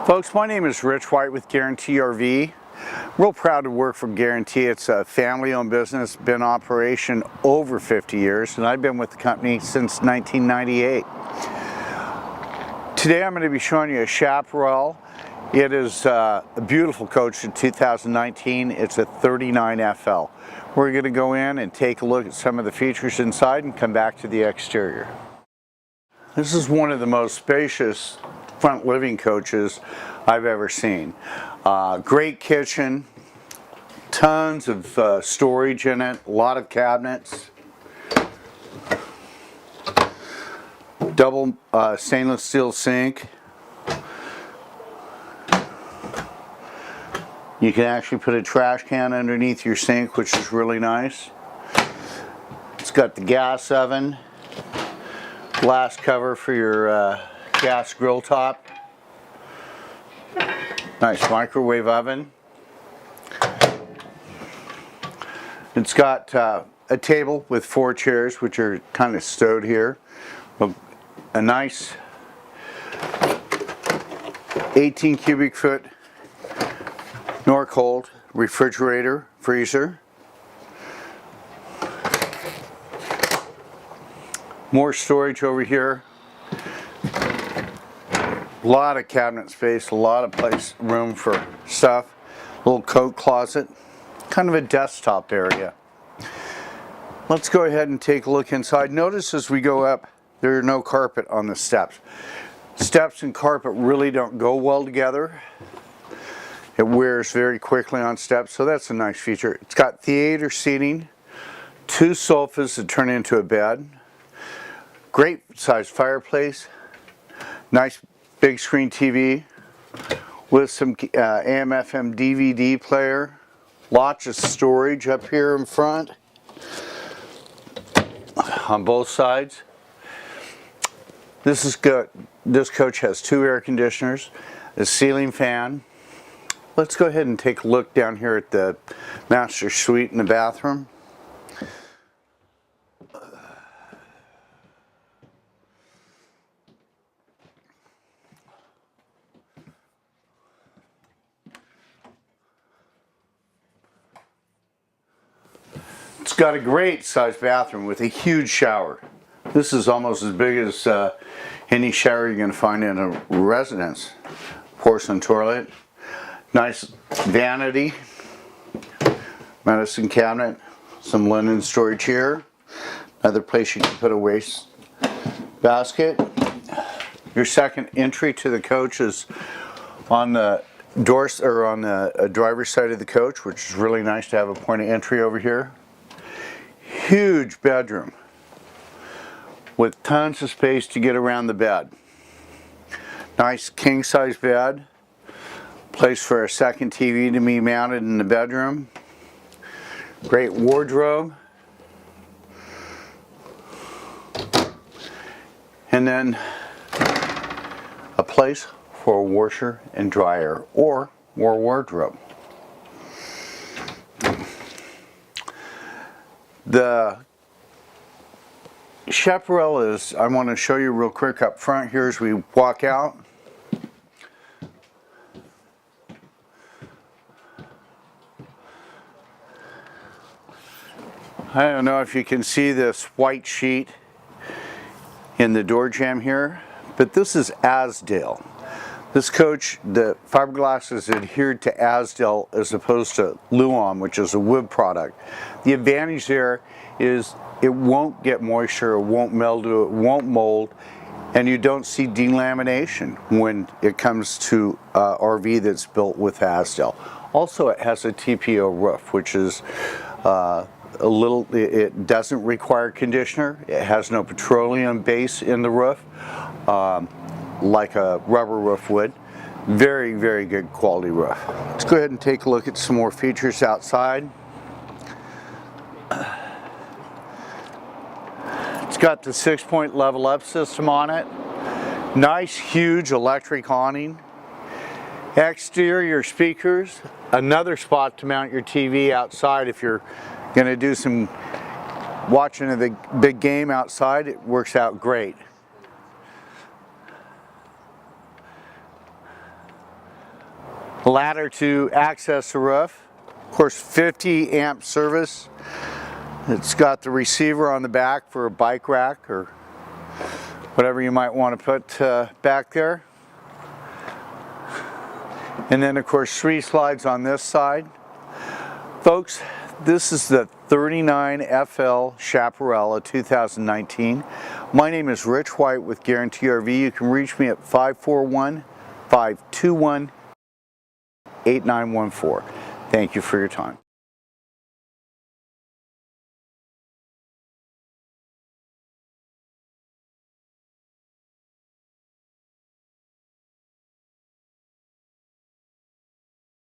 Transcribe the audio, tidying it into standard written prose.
Folks, my name is Rich.White with Guaranty RV. Real proud to work for Guaranty. It's a family-owned business, been in operation over 50 years, and I've been with the company since 1998. Today I'm going to be showing you a Chaparral. It is a beautiful coach in 2019. It's a 39 FL. We're going to go in and take a look at some of the features inside and come back to the exterior. This is one of the most spacious front living coaches I've ever seen. Great kitchen, tons of storage in it, a lot of cabinets, double stainless steel sink. You can actually put a trash can underneath your sink, which is really nice. It's got the gas oven, glass cover for your gas grill top. Nice microwave oven. It's got a table with 4 chairs, which are kind of stowed here. A nice 18 cubic foot Norcold refrigerator, freezer. More storage over here. A lot of cabinet space, a lot of room for stuff. Little coat closet, kind of a desktop area. Let's go ahead and take a look inside. Notice as we go up, there are no carpet on the steps. Steps and carpet really don't go well together. It wears very quickly on steps, so that's a nice feature. It's got theater seating, 2 sofas that turn into a bed, great sized fireplace, nice big screen TV with some AM/FM DVD player, lots of storage up here in front on both sides. This is good. This coach has 2 air conditioners, a ceiling fan. Let's go ahead and take a look down here at the master suite in the bathroom. It's got a great sized bathroom with a huge shower. This is almost as big as any shower you're going to find in a residence. Porcelain toilet, nice vanity, medicine cabinet, some linen storage here, another place you can put a waste basket. Your second entry to the coach is on the driver's side of the coach, which is really nice to have a point of entry over here. Huge bedroom with tons of space to get around the bed. Nice king size bed. Place for a second TV to be mounted in the bedroom. Great wardrobe. And then a place for a washer and dryer or more wardrobe. The Chaparral is, I want to show you real quick up front here as we walk out. I don't know if you can see this white sheet in the door jamb here, but this is Azdel. This coach, the fiberglass is adhered to Azdel as opposed to Luan, which is a wood product. The advantage there is it won't get moisture, it won't mildew, it won't mold, and you don't see delamination when it comes to RV that's built with Azdel. Also, it has a TPO roof, which is it doesn't require conditioner. It has no petroleum base in the roof, like a rubber roof would. Very, very good quality roof. Let's go ahead and take a look at some more features outside. It's got the 6-point level up system on it. Nice, huge electric awning. Exterior speakers. Another spot to mount your TV outside if you're going to do some watching of the big game outside. It works out great. ladder to access the roof. Of course, 50 amp service. It's got the receiver on the back for a bike rack or whatever you might want to put back there. And then of course 3 slides on this side. Folks, this is the 39 FL Chaparral 2019. My name is Rich.White with Guaranty RV. You can reach me at 541-521-8914. Thank you for your time.